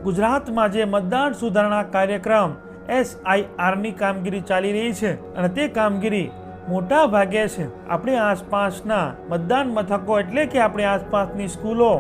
ગુજરાતમાં જે મતદાન સુધારણા કાર્યક્રમ SIR ની કામગીરી ચાલી રહી છે અને તે કામગીરી મોટા ભાગે છે આપણી આસપાસના મતદાન મથકો એટલે કે આપણી આસપાસની સ્કૂલો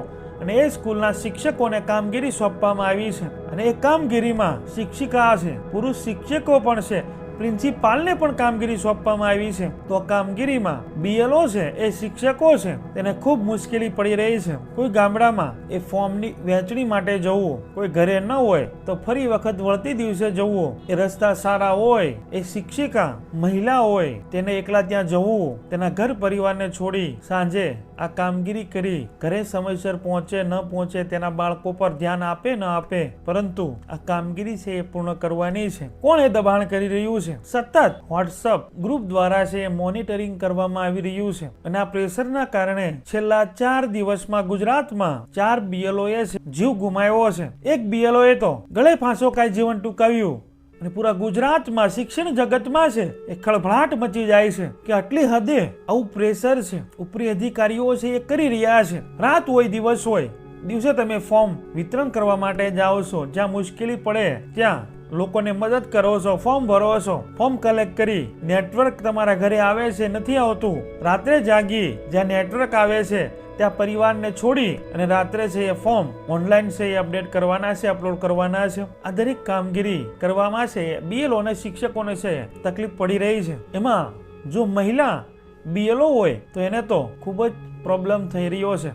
અને એ સ્કૂલના શિક્ષકોને કામગીરી સોંપવામાં આવી છે અને એ કામગીરીમાં શિક્ષિકા છે, પુરુષ શિક્ષકો પણ છે, પ્રિન્સિપાલને પણ કામગીરી સોંપવામાં આવી છે. તો કામગીરીમાં BLO છે એ શિક્ષકો છે તેને ખૂબ મુશ્કેલી પડી રહી છે. કોઈ ગામડામાં એ ફોર્મની વહેંચણી માટે જવું, કોઈ ઘરે ન હોય તો ફરી વખત વળતી દિવસે જવું, એ રસ્તા સારા હોય, એ શિક્ષિકા મહિલા હોય તેને એકલા ત્યાં જવું, તેના ઘર પરિવારને છોડી સાંજે આ કામગીરી કરી ઘરે સમયસર પહોંચે ન પહોંચે, તેના બાળકો પર ધ્યાન આપે ન આપે, પરંતુ આ કામગીરી છે એ પૂર્ણ કરવાની છે. કોણ એ દબાણ કરી રહ્યું છે? સતત WhatsApp ગ્રુપ દ્વારા છે મોનિટરિંગ કરવામાં આવી રહ્યું છે અને આ પ્રેશરના કારણે છેલ્લા 4 દિવસમાં ગુજરાતમાં 4 BLOએ જીવ ગુમાવ્યો છે. એક BLOએ તો ગળે ફાંસો ખાઈ જીવન ટૂંકાવ્યું અને પૂરા ગુજરાતમાં શિક્ષણ જગતમાં છે એ ખળભળાટ મચી જાય છે કે આટલી હદે આવું પ્રેશર છે ઉપરી અધિકારીઓ છે એ કરી રહ્યા છે. રાત હોય દિવસ હોય, દિવસે તમે ફોર્મ વિતરણ કરવા માટે જાઓ છો, જ્યાં મુશ્કેલી પડે ત્યાં લોકોને મદદ કરો છો, ફોર્મ ભરો છો, ફોર્મ કલેક્ટ કરી નેટવર્ક તમારા ઘરે આવે છે, નથી આવતું, રાત્રે જાગી જ્યાં નેટવર્ક આવે છે ત્યાં પરિવારને છોડી અને રાત્રે છે એ ફોર્મ ઓનલાઈન છે એ અપડેટ કરવાના છે, અપલોડ કરવાના છે. આ દરેક કામગીરી કરવામાં છે BLO અને શિક્ષકોને છે તકલીફ પડી રહી છે. એમાં જો મહિલા BLO હોય તો એને તો ખૂબ જ પ્રોબ્લેમ થઈ રહ્યો છે.